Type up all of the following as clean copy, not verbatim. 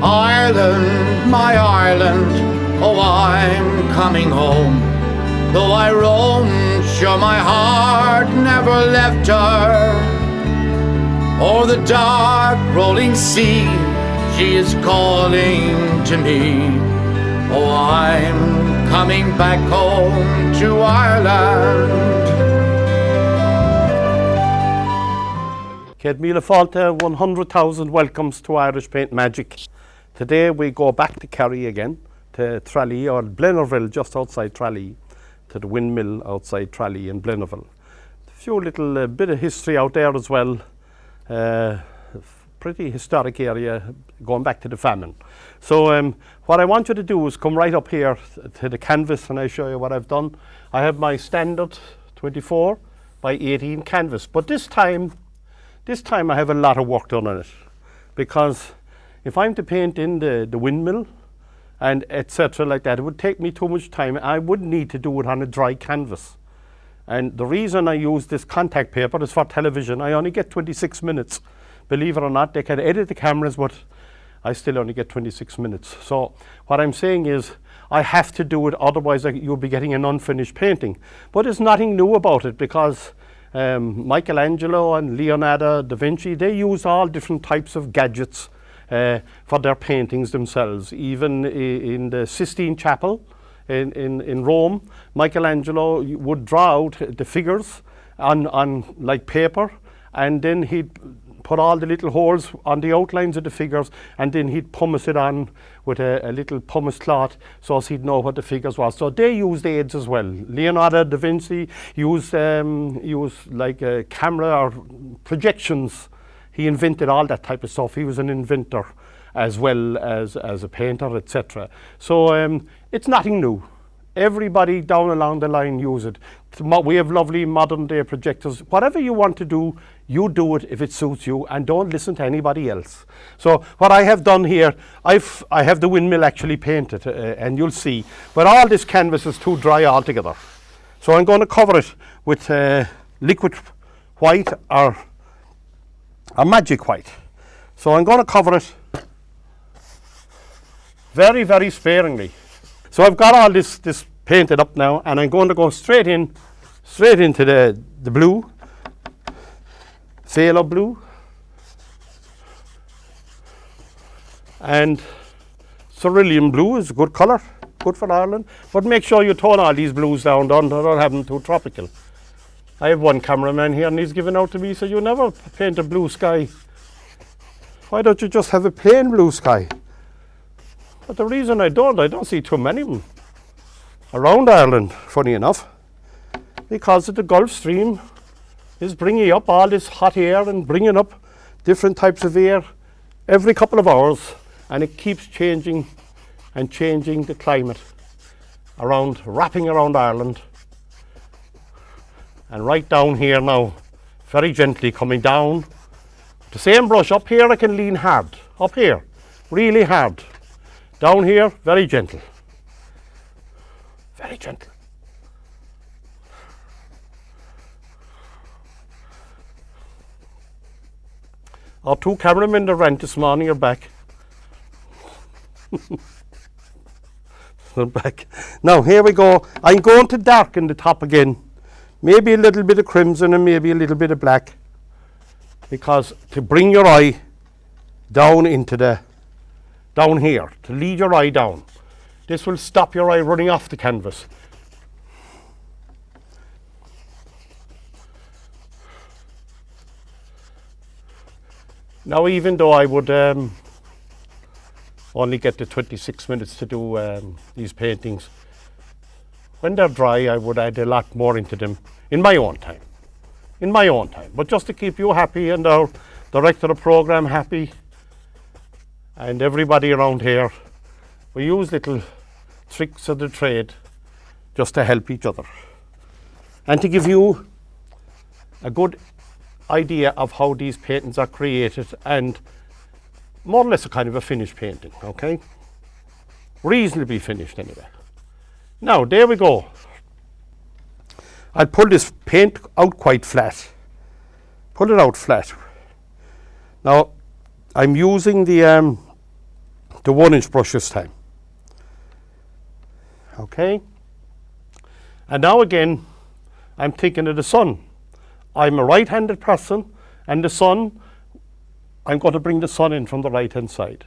Ireland, my Ireland, oh, I'm coming home. Though I roam, sure my heart never left her. O'er the dark rolling sea, she is calling to me. Oh, I'm coming back home to Ireland. Céad míle fáilte, 100,000 welcomes to Irish Paint Magic. Today we go back to Kerry again, to Tralee or Blennerville, just outside Tralee, to the windmill outside Tralee in Blennerville. A few little bit of history out there as well. Pretty historic area going back to the famine. So what I want you to do is come right up here to the canvas and I'll show you what I've done. I have my standard 24 by 18 canvas, but this time I have a lot of work done on it, because if I'm to paint in the windmill and etc. like that, it would take me too much time. I would need to do it on a dry canvas. And the reason I use this contact paper is for television. I only get 26 minutes. Believe it or not, they can edit the cameras, but I still only get 26 minutes. So what I'm saying is I have to do it, otherwise you'll be getting an unfinished painting. But there's nothing new about it, because Michelangelo and Leonardo da Vinci, they use all different types of gadgets for their paintings themselves. Even in the Sistine Chapel in Rome, Michelangelo would draw out the figures on like paper, and then he'd put all the little holes on the outlines of the figures, and then he'd pumice it on with a little pumice cloth so as he'd know what the figures was. So they used aids as well. Leonardo da Vinci used like a camera or projections. He invented all that type of stuff. He was an inventor as well as a painter, etc. So it's nothing new. Everybody down along the line use it. We have lovely modern day projectors. Whatever you want to do, you do it if it suits you, and don't listen to anybody else. So what I have done here, I have the windmill actually painted, and you'll see. But all this canvas is too dry altogether. So I'm going to cover it with liquid white or magic white. So I'm going to cover it very, very sparingly. So I've got all this painted up now, and I'm going to go straight into the blue, sailor blue, and cerulean blue is a good colour, good for Ireland. But make sure you tone all these blues down, don't have them too tropical. I have one cameraman here, and he's given out to me, so you never paint a blue sky. Why don't you just have a plain blue sky? But the reason I don't see too many of them around Ireland, funny enough, because the Gulf Stream is bringing up all this hot air and bringing up different types of air every couple of hours, and it keeps changing and changing the climate around, wrapping around Ireland. And right down here now, very gently coming down. The same brush up here, I can lean hard, up here, really hard. Down here, very gentle. Very gentle. Our two cameramen that ran this morning are back. They're back. Now here we go. I'm going to darken the top again. Maybe a little bit of crimson and maybe a little bit of black. Because to bring your eye down into down here, to lead your eye down. This will stop your eye running off the canvas. Now, even though I would only get the 26 minutes to do these paintings, when they're dry, I would add a lot more into them in my own time. In my own time. But just to keep you happy and our director of the program happy, and everybody around here, we use little tricks of the trade just to help each other and to give you a good idea of how these paintings are created, and more or less a kind of a finished painting, okay? Reasonably finished anyway. Now, there we go. I'll pull this paint out quite flat. Pull it out flat. Now, I'm using the the 1-inch brush this time. Okay. And now again, I'm thinking of the sun. I'm a right-handed person, and the sun, I'm going to bring the sun in from the right-hand side.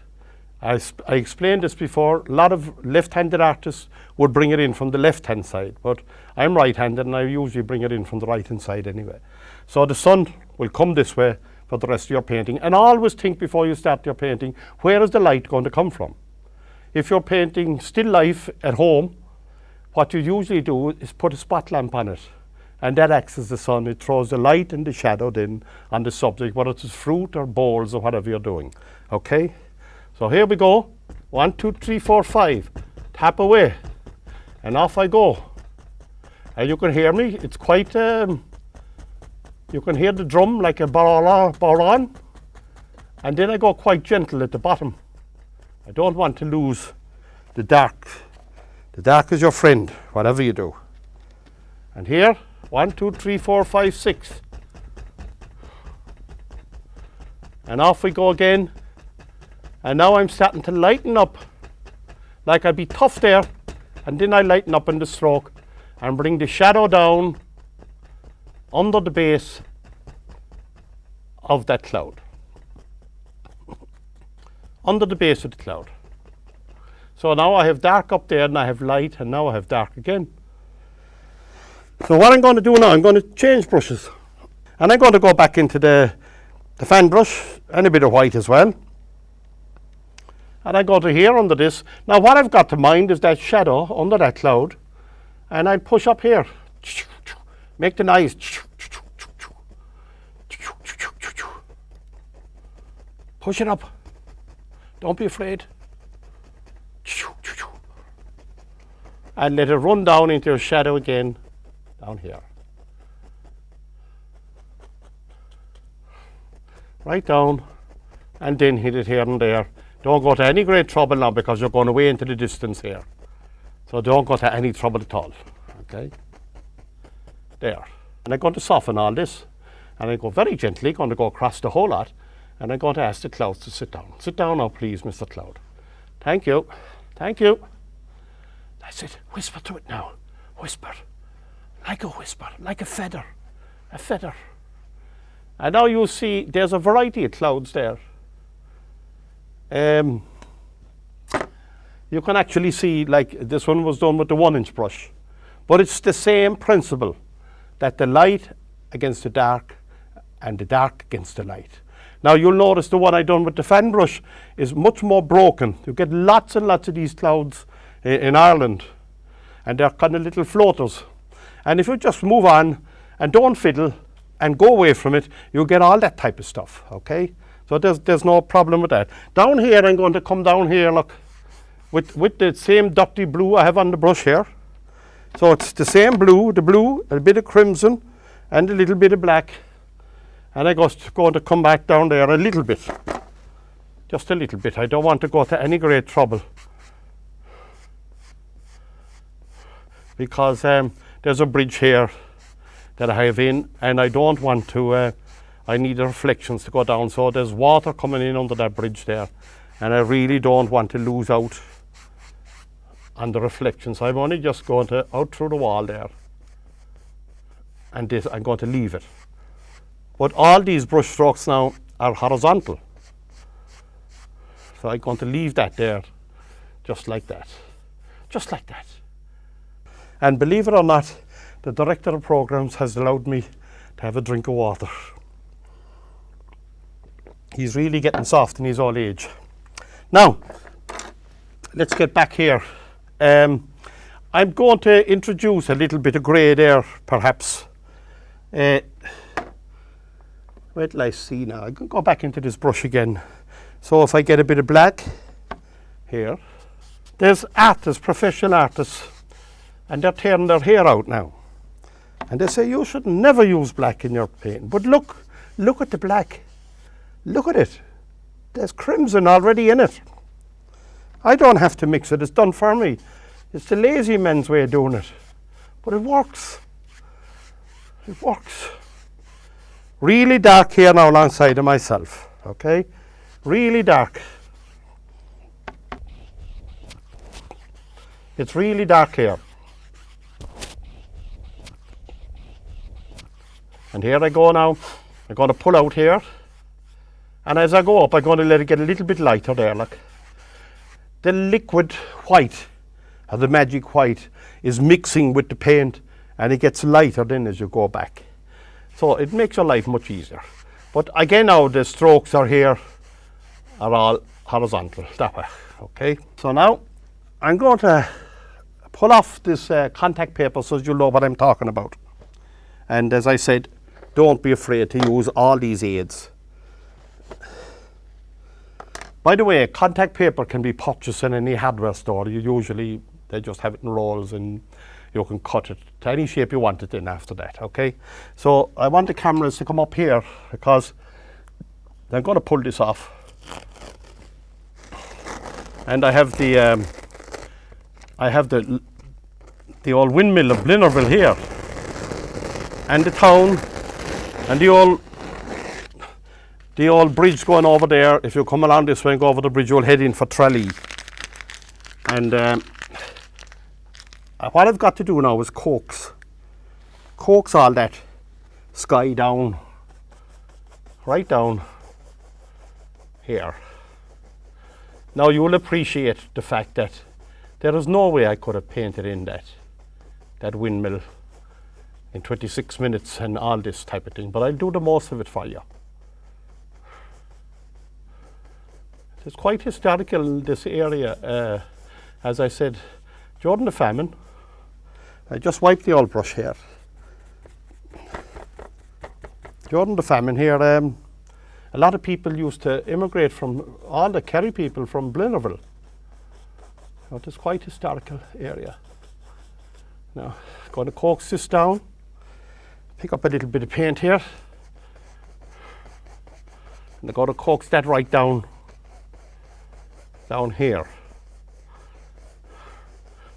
I explained this before. A lot of left-handed artists would bring it in from the left-hand side, but I'm right-handed and I usually bring it in from the right-hand side anyway. So the sun will come this way for the rest of your painting. And always think before you start your painting, where is the light going to come from? If you're painting still life at home, what you usually do is put a spot lamp on it, and that acts as the sun. It throws the light and the shadow then on the subject, whether it's fruit or bowls or whatever you're doing. Okay? So here we go. 1, 2, 3, 4, 5. Tap away. And off I go. And you can hear me. It's quite, you can hear the drum like a baron. And then I go quite gentle at the bottom. I don't want to lose the dark. The dark is your friend, whatever you do. And here, 1, 2, 3, 4, 5, 6. And off we go again. And now I'm starting to lighten up. Like I'd be tough there, and then I lighten up in the stroke and bring the shadow down under the base of that cloud. Under the base of the cloud. So now I have dark up there and I have light, and now I have dark again. So what I'm going to do now, I'm going to change brushes. And I'm going to go back into the fan brush and a bit of white as well. And I go to here under this. Now what I've got to mind is that shadow under that cloud, and I push up here. Make the noise. Push it up. Don't be afraid. And let it run down into your shadow again, down here. Right down, and then hit it here and there. Don't go to any great trouble now, because you're going away into the distance here. So don't go to any trouble at all. Okay? There. And I'm going to soften all this. And I go very gently, going to go across the whole lot. And I'm going to ask the clouds to sit down. Sit down now, please, Mr. Cloud. Thank you. Thank you. That's it. Whisper to it now. Whisper. Like a whisper. Like a feather. A feather. And now you'll see there's a variety of clouds there. You can actually see, like this one was done with the 1-inch brush, but it's the same principle, that the light against the dark and the dark against the light. Now you'll notice the one I done with the fan brush is much more broken. You get lots and lots of these clouds in Ireland, and they're kind of little floaters. And if you just move on and don't fiddle and go away from it, you'll get all that type of stuff. Okay? So there's no problem with that. Down here, I'm going to come down here, look, with the same dirty blue I have on the brush here. So it's the same blue, a bit of crimson, and a little bit of black. And I'm going to come back down there a little bit. Just a little bit. I don't want to go to any great trouble. Because there's a bridge here that I have in, and I don't want to, I need the reflections to go down. So there's water coming in under that bridge there, and I really don't want to lose out on the reflections. I'm only just going to out through the wall there, and this I'm going to leave it. But all these brush strokes now are horizontal, so I'm going to leave that there, just like that, just like that. And believe it or not, the director of programs has allowed me to have a drink of water. He's really getting soft in his old age. Now, let's get back here. I'm going to introduce a little bit of grey there, perhaps. Wait till I see now. I can go back into this brush again. So if I get a bit of black here, there's artists, professional artists, and they're tearing their hair out now. And they say you should never use black in your painting. But look at the black. Look at it. There's crimson already in it. I don't have to mix it. It's done for me. It's the lazy man's way of doing it. But it works. It works. Really dark here now alongside of myself. Okay? Really dark. It's really dark here. And here I go now. I'm going to pull out here. And as I go up, I'm going to let it get a little bit lighter there, look. The liquid white, or the magic white, is mixing with the paint, and it gets lighter then as you go back. So it makes your life much easier. But again now, the strokes are here, are all horizontal, that way, okay? So now, I'm going to pull off this contact paper so you'll know what I'm talking about. And as I said, don't be afraid to use all these aids. By the way, contact paper can be purchased in any hardware store. They just have it in rolls and you can cut it to any shape you want it in after that, okay? So I want the cameras to come up here because I'm going to pull this off. And I have the old windmill of Blinnerville here, and the town, and the old bridge going over there. If you come along this way and go over the bridge, you'll head in for Tralee. And what I've got to do now is coax all that sky down, right down here. Now you will appreciate the fact that there is no way I could have painted in that windmill in 26 minutes and all this type of thing, but I'll do the most of it for you. It's quite historical, this area. As I said, during the famine, I just wiped the old brush here. During the famine here, a lot of people used to immigrate from, all the Kerry people from Blinnerville. So it is quite a historical area. Now, I'm going to coax this down, pick up a little bit of paint here, and I'm going to coax that right down here.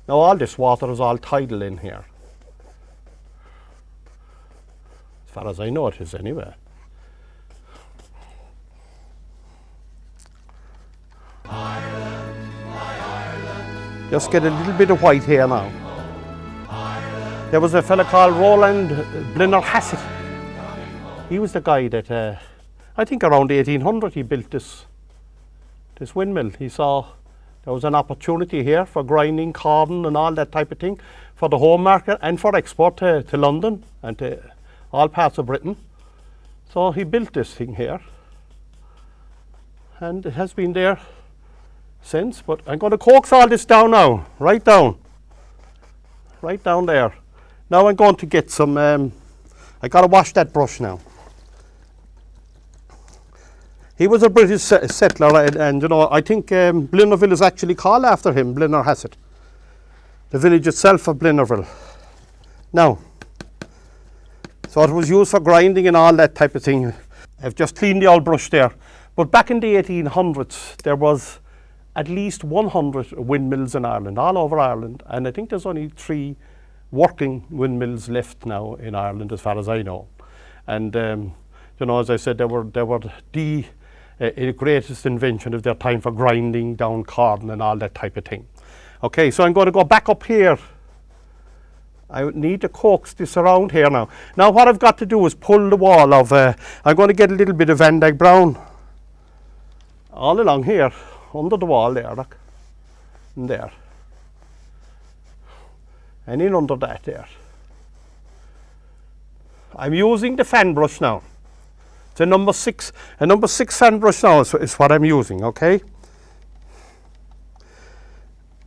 Now all this water is all tidal in here. As far as I know it is anyway. Ireland, my Ireland. Just get a little bit of white here now. There was a fella called Roland Blinner-Hassett. He was the guy that, I think around 1800 he built this windmill. He saw there was an opportunity here for grinding corn and all that type of thing for the home market and for export to London and to all parts of Britain. So he built this thing here, and it has been there since. But I'm going to coax all this down now, right down there. Now I'm going to get some, I got to wash that brush now. He was a British settler, and you know, I think Blinnerville is actually called after him, Blinner-Hassett. The village itself of Blinnerville. Now, so it was used for grinding and all that type of thing. I've just cleaned the old brush there. But back in the 1800s, there was at least 100 windmills in Ireland, all over Ireland. And I think there's only 3 working windmills left now in Ireland, as far as I know. And you know, as I said, they were the greatest invention of their time for grinding down corn and all that type of thing. Okay, so I'm going to go back up here. I need to coax this around here now. Now what I've got to do is pull the wall of, I'm going to get a little bit of Van Dyke brown all along here, under the wall there, look, and there. And in under that there. I'm using the fan brush now. It's a number 6 fan brush now is what I'm using, okay?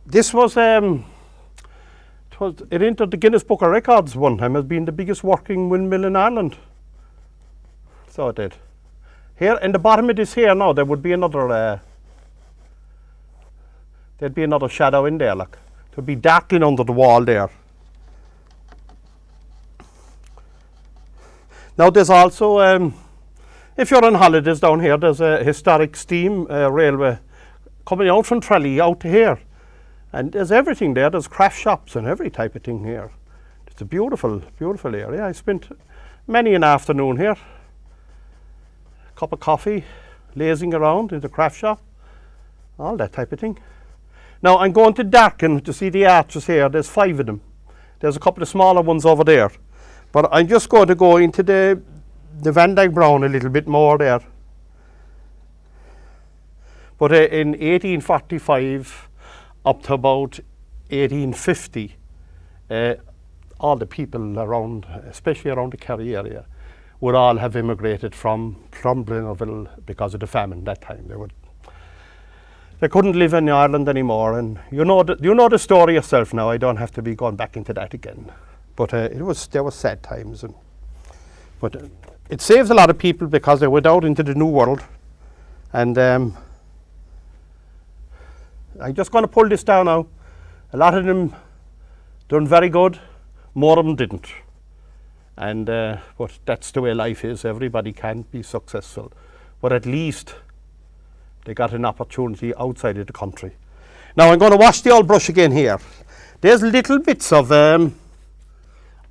This was, it entered the Guinness Book of Records one time as being the biggest working windmill in Ireland. So it did. Here, in the bottom of this here now, there would be another, there'd be another shadow in there, look. It would be darkening under the wall there. Now there's also, if you're on holidays down here, there's a historic steam railway coming out from Tralee out to here. And there's everything there. There's craft shops and every type of thing here. It's a beautiful, beautiful area. I spent many an afternoon here. A cup of coffee, lazing around in the craft shop, all that type of thing. Now I'm going to darken to see the arches here. There's 5 of them. There's a couple of smaller ones over there. But I'm just going to go into the Van Dyke brown a little bit more there. But in 1845 up to about 1850, all the people around, especially around the Kerry area, would all have immigrated from Brynnerville because of the famine that time. They couldn't live in Ireland anymore, and you know the story yourself now. I don't have to be going back into that again. But there was sad times, but it saves a lot of people because they went out into the new world. And I'm just going to pull this down now. A lot of them done very good, more of them didn't. And but that's the way life is. Everybody can't be successful, but at least they got an opportunity outside of the country. Now I'm going to wash the old brush again here. There's little bits of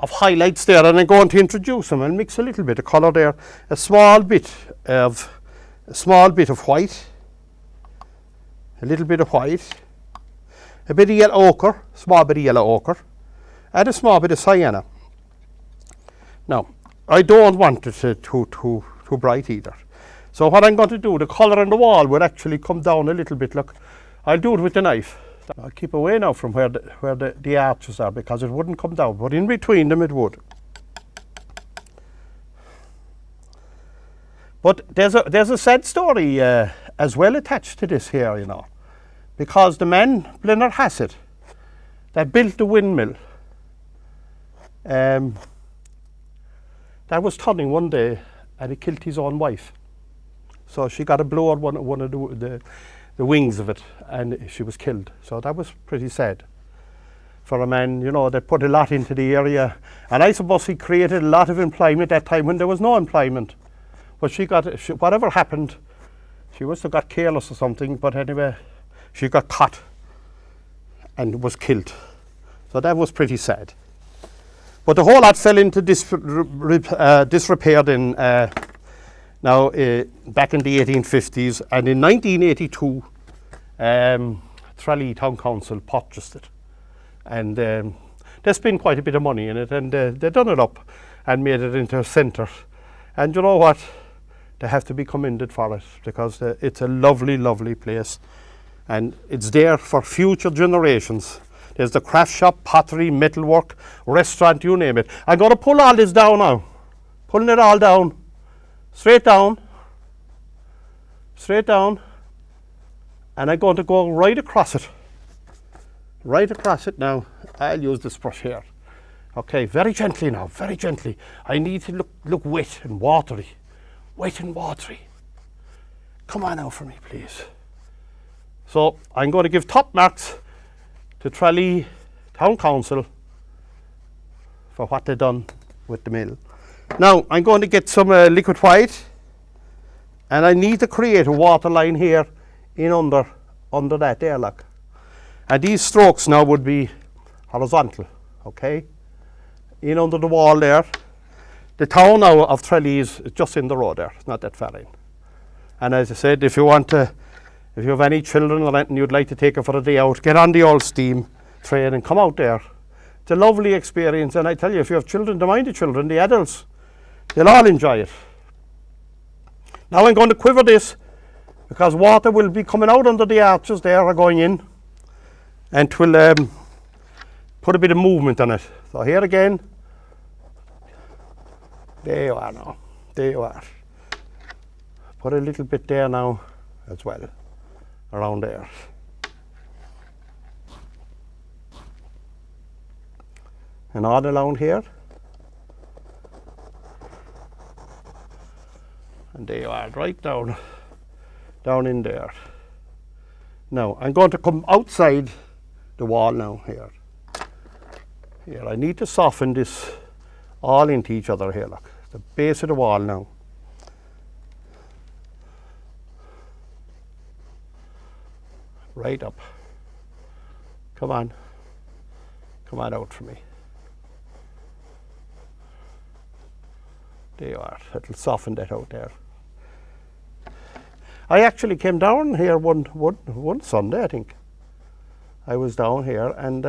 highlights there, and I'm going to introduce them and mix a little bit of colour there. A small bit of white, a little bit of white, a bit of yellow ochre, small bit of yellow ochre, and a small bit of sienna. Now I don't want it too bright either. So what I'm going to do, the colour on the wall will actually come down a little bit. Look, I'll do it with the knife. I'll keep away now from where the arches are because it wouldn't come down, but in between them it would. But there's a sad story as well attached to this here, you know, because the man, Blinner Hassett, that built the windmill, that was turning one day and he killed his own wife. So she got a blow on one of the wings of it, and she was killed. So that was pretty sad for a man, you know, that put a lot into the area. And I suppose he created a lot of employment at that time when there was no employment. But whatever happened, she must have got careless or something. But anyway, she got caught and was killed. So that was pretty sad. But the whole lot fell into disrepair then. Now, back in the 1850s, and in 1982, Tralee Town Council purchased it. And they spent quite a bit of money in it, and they done it up and made it into a centre. And you know what? They have to be commended for it, because it's a lovely, lovely place. And it's there for future generations. There's the craft shop, pottery, metalwork, restaurant, you name it. I'm going to pull all this down now. Pulling it all down. Straight down, and I'm going to go right across it now. I'll use this brush here. Okay, very gently now, very gently. I need to look wet and watery. Come on now for me, please. So I'm going to give top marks to Tralee Town Council for what they've done with the mill. Now I'm going to get some liquid white, and I need to create a water line here in under that there, look. And these strokes now would be horizontal, okay? In under the wall there. The town now of Tralee is just in the road there, it's not that far in. And as I said, if you have any children or anything you'd like to take it for a day out, get on the old steam train and come out there. It's a lovely experience, and I tell you, if you have children, don't mind the children, the adults, they'll all enjoy it. Now I'm going to quiver this, because water will be coming out under the arches there or going in, and it will put a bit of movement on it. So here again, there you are now, there you are. Put a little bit there now as well, around there. And all along here. And there you are, right down in there. Now I'm going to come outside the wall now here. Here, I need to soften this all into each other here, look. The base of the wall now. Right up. Come on out for me. There you are, it'll soften that out there. I actually came down here one Sunday, I think. I was down here, and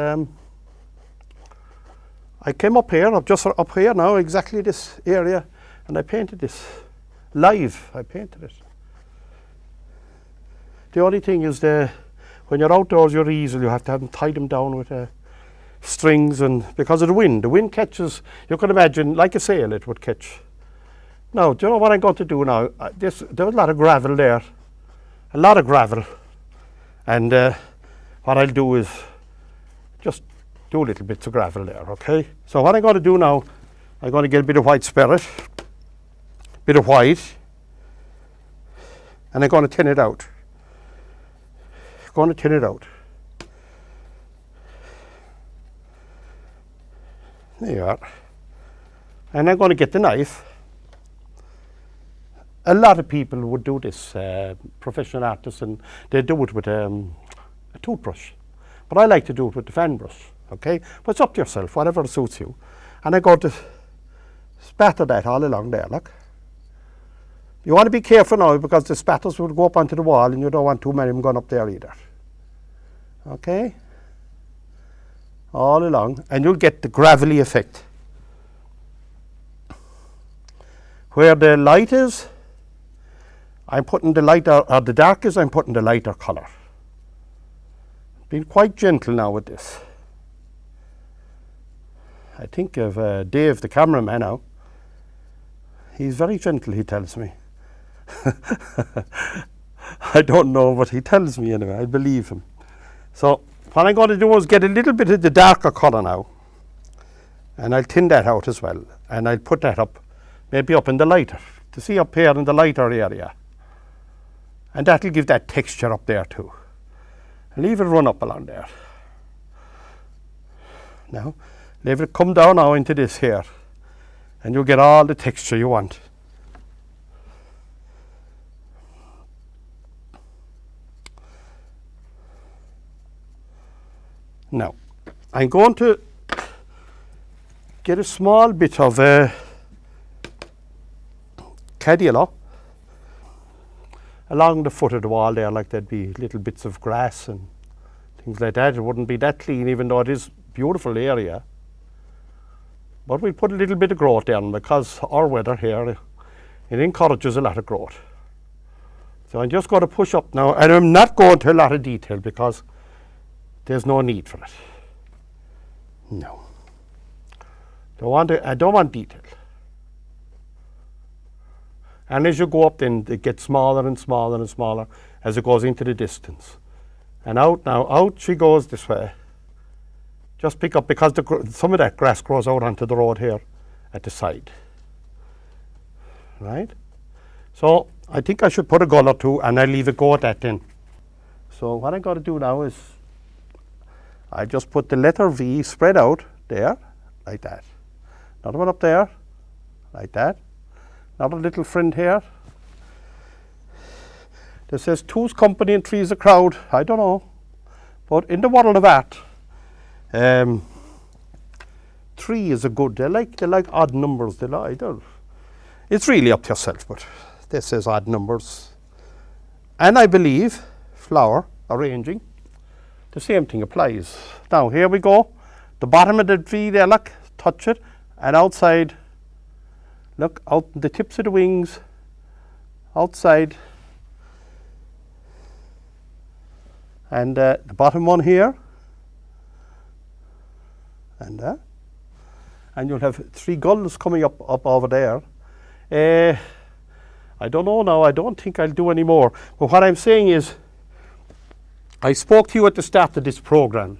I came up here, just up here now, exactly this area, and I painted this live. I painted it. The only thing is when you're outdoors, your easel, you have to tie them down with strings, and because of the wind catches, you can imagine, like a sail, it would catch. Now, do you know what I'm going to do now? There was a lot of gravel there, and what I'll do is just do little bits of gravel there, okay? So what I'm going to do now, I'm going to get a bit of white spirit, bit of white, and I'm going to thin it out. There you are. And I'm going to get the knife. A lot of people would do this, professional artists, and they do it with a toothbrush. But I like to do it with the fan brush, okay? But it's up to yourself, whatever suits you. And I'm going to spatter that all along there, look. You want to be careful now, because the spatters will go up onto the wall, and you don't want too many of them going up there either. Okay? All along, and you'll get the gravelly effect. Where the light is, I'm putting the lighter, or the dark is, I'm putting the lighter colour. Being quite gentle now with this. I think of Dave, the cameraman now. He's very gentle, he tells me. I don't know, but he tells me anyway, I believe him. So what I'm going to do is get a little bit of the darker colour now, and I'll thin that out as well, and I'll put that up, maybe up in the lighter, to see up here in the lighter area, and that'll give that texture up there too. And leave it run up along there. Now, leave it come down now into this here, and you'll get all the texture you want. Now, I'm going to get a small bit of cad yellow along the foot of the wall there, like there'd be little bits of grass and things like that. It wouldn't be that clean, even though it is a beautiful area. But we'll put a little bit of growth down, because our weather here, it encourages a lot of growth. So I'm just going to push up now, and I'm not going to a lot of detail, because there's no need for it. No. I don't want detail. And as you go up, then it gets smaller and smaller and smaller as it goes into the distance. And out now, out she goes this way. Just pick up, because some of that grass grows out onto the road here at the side. Right? So I think I should put a gull or two, and I'll leave it go at that then. So what I'm going to do now is I just put the letter V spread out there, like that. Another one up there, like that. Another little friend here. This says two's company and three's a crowd. I don't know. But in the world of art, three is a good, they like odd numbers. It's really up to yourself, but this says odd numbers. And I believe flower arranging, the same thing applies. Now here we go. The bottom of the V there, look, touch it, and outside, look, out the tips of the wings, outside, and the bottom one here, and you'll have three gulls coming up over there. I don't know now, I don't think I'll do any more. But what I'm saying is, I spoke to you at the start of this program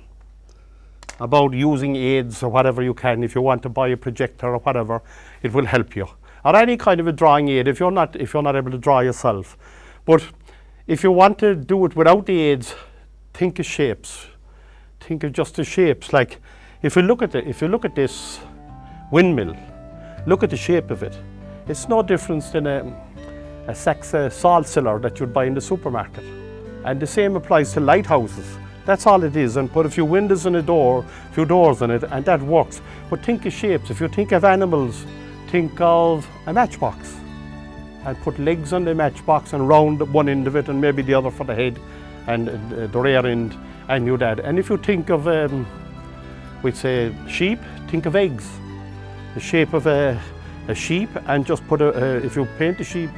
about using aids or whatever you can. If you want to buy a projector or whatever, it will help you. Or any kind of a drawing aid if you're not able to draw yourself. But if you want to do it without the aids, think of shapes. Think of just the shapes. Like if you look at this windmill, look at the shape of it. It's no difference than a salt cellar that you'd buy in the supermarket. And the same applies to lighthouses. That's all it is. And put a few windows and a few doors in it, and that works. But think of shapes. If you think of animals, think of a matchbox. And put legs on the matchbox and round one end of it, and maybe the other for the head and the rear end. and you'd add. And if you think of, we'd say sheep, think of eggs. The shape of a sheep, and just put if you paint the sheep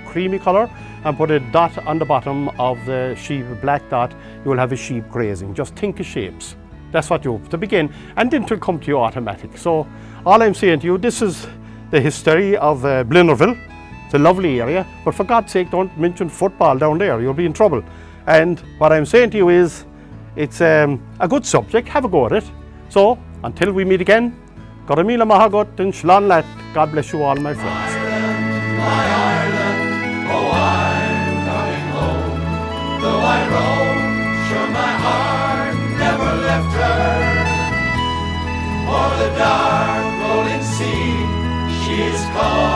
creamy colour and put a dot on the bottom of the sheep, a black dot, you will have a sheep grazing. Just think of shapes. That's what you have to begin, and then it will come to you automatic. So all I'm saying to you, this is the history of Blinnerville. It's a lovely area, but for God's sake, don't mention football down there, you'll be in trouble. And what I'm saying to you is, it's a good subject, have a go at it. So, until we meet again, Garamila Mahagot and Shlan Lat, God bless you all, my friends. My Ireland, oh, I'm coming home. Though I roam, sure my heart never left her. O'er the dark rolling sea, she is calling.